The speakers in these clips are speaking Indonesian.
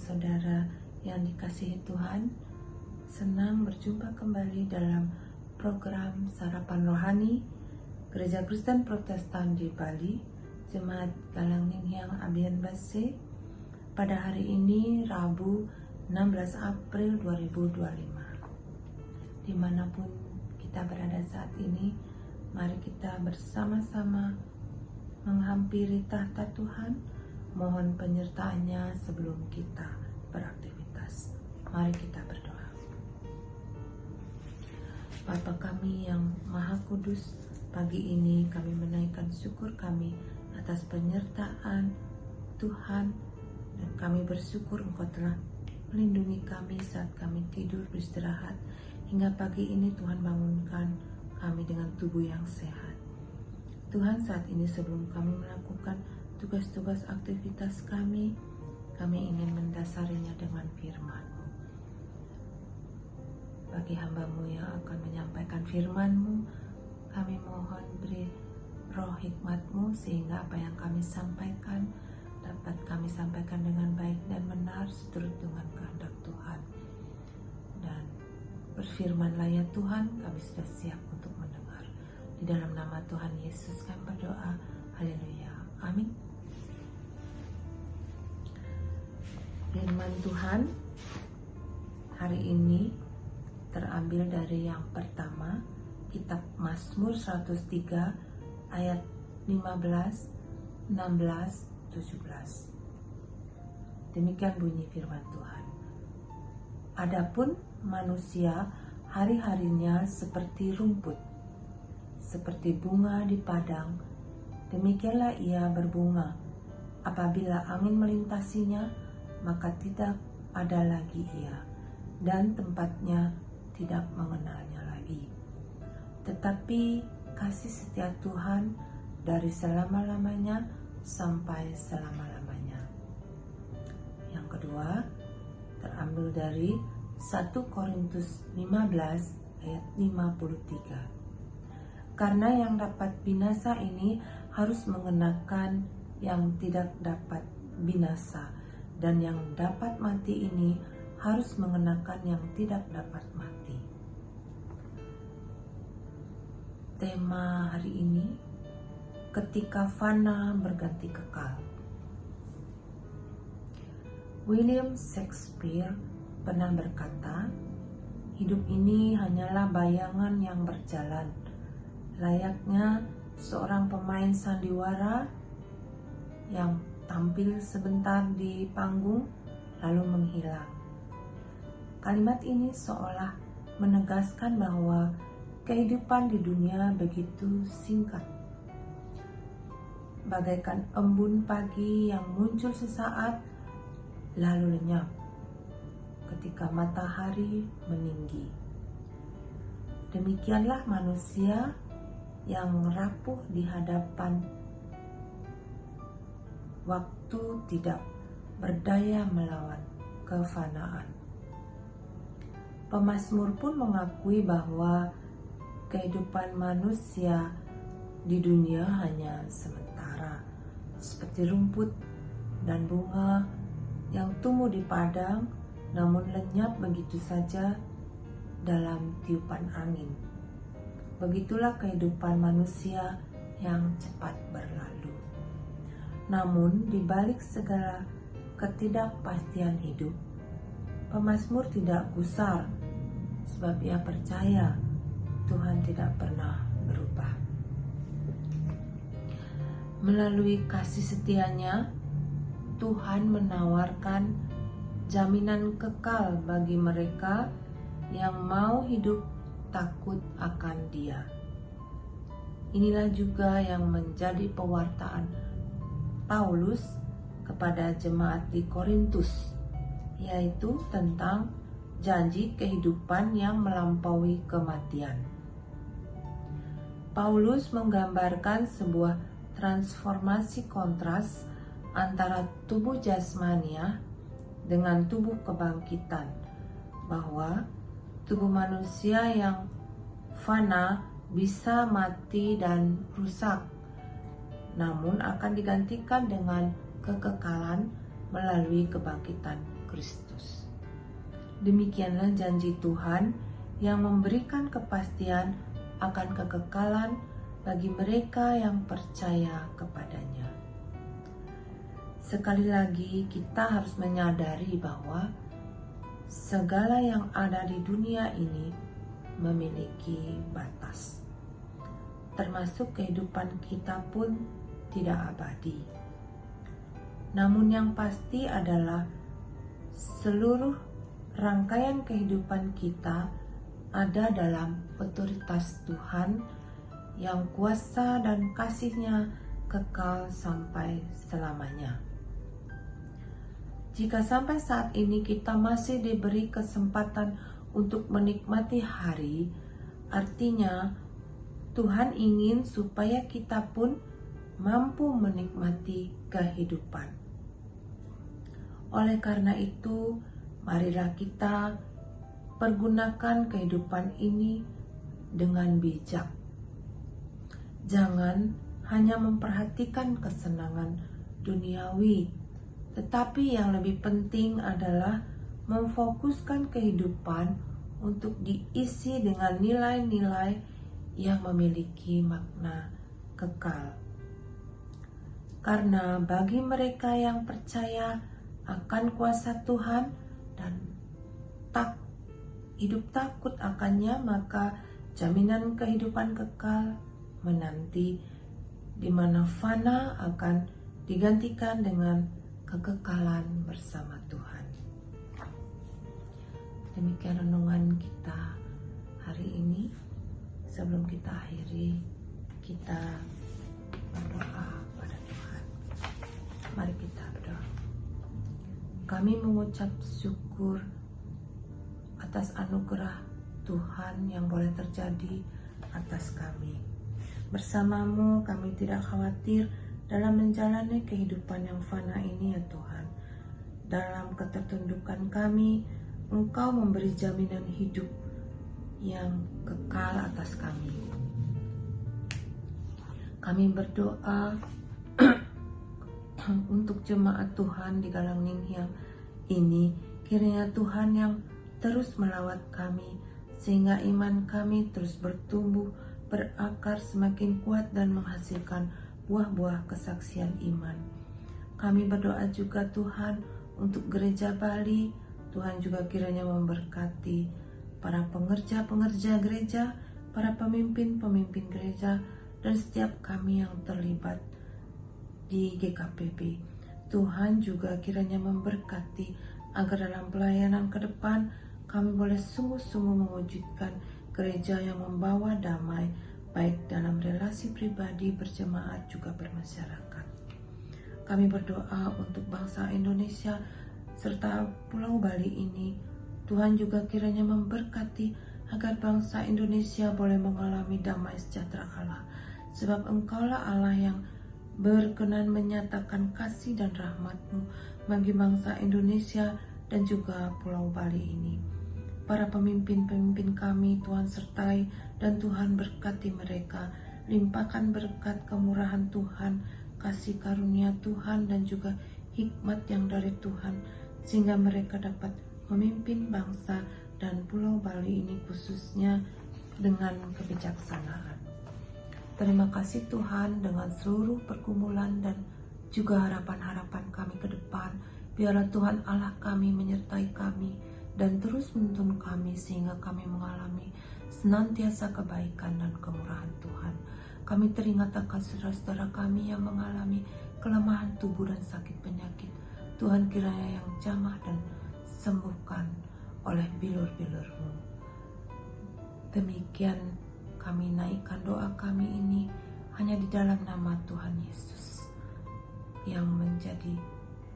saudara yang dikasihi Tuhan, senang berjumpa kembali dalam program Sarapan Rohani Gereja Kristen Protestan di Bali, Jemaat Galang Ninghyang Abian Base, pada hari ini Rabu 16 April 2025. Dimanapun kita berada saat ini, mari kita bersama-sama menghampiri tahta Tuhan, mohon penyertaannya sebelum kita beraktivitas. Mari kita berdoa. Bapa kami yang Maha Kudus, pagi ini kami menaikkan syukur kami atas penyertaan Tuhan, dan kami bersyukur Engkau telah melindungi kami saat kami tidur beristirahat, hingga pagi ini Tuhan bangunkan kami dengan tubuh yang sehat. Tuhan, saat ini sebelum kami melakukan tugas-tugas aktivitas kami ingin mendasarinya dengan firman-Mu. Bagi hamba-Mu yang akan menyampaikan firman-Mu, kami mohon beri roh hikmat-Mu sehingga apa yang kami sampaikan dapat kami sampaikan dengan baik dan benar seturut dengan kehendak Tuhan. Dan berfirman-Lah ya Tuhan, kami sudah siap untuk mendengar. Di dalam nama Tuhan Yesus kami berdoa. Haleluya. Amin. Firman Tuhan hari ini terambil dari yang pertama, kitab Mazmur 103 ayat 15, 16, 17. Demikian bunyi firman Tuhan. Adapun manusia hari-harinya seperti rumput, seperti bunga di padang, demikianlah ia berbunga. Apabila angin melintasinya, maka tidak ada lagi ia, dan tempatnya tidak mengenalnya lagi. Tetapi kasih setia Tuhan dari selama-lamanya sampai selama-lamanya. Yang kedua, terambil dari 1 Korintus 15 ayat 53. Karena yang dapat binasa ini harus mengenakan yang tidak dapat binasa, dan yang dapat mati ini harus mengenakan yang tidak dapat mati. Tema hari ini, ketika fana berganti kekal. William Shakespeare pernah berkata, hidup ini hanyalah bayangan yang berjalan, layaknya seorang pemain sandiwara yang tampil sebentar di panggung lalu menghilang. Kalimat ini seolah menegaskan bahwa kehidupan di dunia begitu singkat, bagaikan embun pagi yang muncul sesaat lalu lenyap ketika matahari meninggi. Demikianlah manusia yang rapuh di hadapan waktu, tidak berdaya melawan kefanaan. Pemazmur pun mengakui bahwa kehidupan manusia di dunia hanya sementara, seperti rumput dan bunga yang tumbuh di padang namun lenyap begitu saja dalam tiupan angin. Begitulah kehidupan manusia yang cepat berlalu. Namun di balik segala ketidakpastian hidup, pemazmur tidak gusar sebab ia percaya Tuhan tidak pernah berubah. Melalui kasih setianya, Tuhan menawarkan jaminan kekal bagi mereka yang mau hidup takut akan Dia. Inilah juga yang menjadi pewartaan Paulus kepada jemaat di Korintus, yaitu tentang janji kehidupan yang melampaui kematian. Paulus menggambarkan sebuah transformasi kontras antara tubuh jasmania dengan tubuh kebangkitan, bahwa tubuh manusia yang fana bisa mati dan rusak, namun akan digantikan dengan kekekalan melalui kebangkitan Kristus. Demikianlah janji Tuhan yang memberikan kepastian akan kekekalan bagi mereka yang percaya kepadanya. Sekali lagi, kita harus menyadari bahwa segala yang ada di dunia ini memiliki batas. Termasuk kehidupan kita pun tidak abadi. Namun yang pasti adalah seluruh rangkaian kehidupan kita ada dalam otoritas Tuhan yang kuasa dan kasih-Nya kekal sampai selamanya. Jika sampai saat ini kita masih diberi kesempatan untuk menikmati hari, artinya Tuhan ingin supaya kita pun mampu menikmati kehidupan. Oleh karena itu, marilah kita pergunakan kehidupan ini dengan bijak. Jangan hanya memperhatikan kesenangan duniawi, tetapi yang lebih penting adalah memfokuskan kehidupan untuk diisi dengan nilai-nilai yang memiliki makna kekal. Karena bagi mereka yang percaya akan kuasa Tuhan dan hidup takut akannya, maka jaminan kehidupan kekal menanti, di mana fana akan digantikan dengan kekekalan bersama Tuhan. Demikian renungan kita hari ini. Sebelum kita akhiri, kita berdoa pada Tuhan. Mari kita berdoa. Kami mengucap syukur atas anugerah Tuhan yang boleh terjadi atas kami. Bersamamu kami tidak khawatir dalam menjalani kehidupan yang fana ini ya Tuhan. Dalam ketertundukan kami, Engkau memberi jaminan hidup yang kekal atas kami. Kami berdoa untuk jemaat Tuhan di Galang Ninghyang ini, kiranya Tuhan yang terus melawat kami, sehingga iman kami terus bertumbuh, berakar semakin kuat dan menghasilkan buah-buah kesaksian iman. Kami berdoa juga Tuhan untuk gereja Bali. Tuhan juga kiranya memberkati para pengerja-pengerja gereja, para pemimpin-pemimpin gereja, dan setiap kami yang terlibat di GKPB. Tuhan juga kiranya memberkati agar dalam pelayanan ke depan kami boleh sungguh-sungguh mewujudkan gereja yang membawa damai, baik dalam relasi pribadi, berjemaat, juga bermasyarakat. Kami berdoa untuk bangsa Indonesia serta Pulau Bali ini. Tuhan juga kiranya memberkati agar bangsa Indonesia boleh mengalami damai sejahtera Allah, sebab Engkaulah Allah yang berkenan menyatakan kasih dan rahmat-Mu bagi bangsa Indonesia dan juga Pulau Bali ini. Para pemimpin-pemimpin kami Tuhan sertai dan Tuhan berkati mereka, limpahkan berkat kemurahan Tuhan, kasih karunia Tuhan dan juga hikmat yang dari Tuhan, sehingga mereka dapat memimpin bangsa dan Pulau Bali ini khususnya dengan kebijaksanaan. Terima kasih Tuhan, dengan seluruh pergumulan dan juga harapan-harapan kami ke depan, biarlah Tuhan Allah kami menyertai kami dan terus menuntun kami sehingga kami mengalami senantiasa kebaikan dan kemurahan Tuhan. Kami teringat akan saudara-saudara kami yang mengalami kelemahan tubuh dan sakit penyakit. Tuhan kiranya yang jamah dan sembuhkan oleh bilur-bilur-Mu. Demikian kami naikkan doa kami ini hanya di dalam nama Tuhan Yesus yang menjadi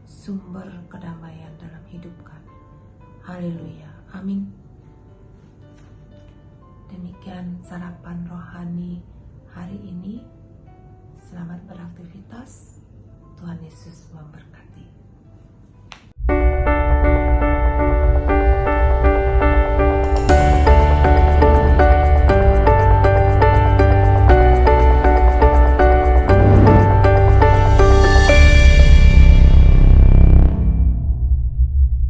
sumber kedamaian dalam hidup kami. Haleluya, amin. Demikian sarapan rohani hari ini. Selamat beraktivitas. Tuhan Yesus memberkati.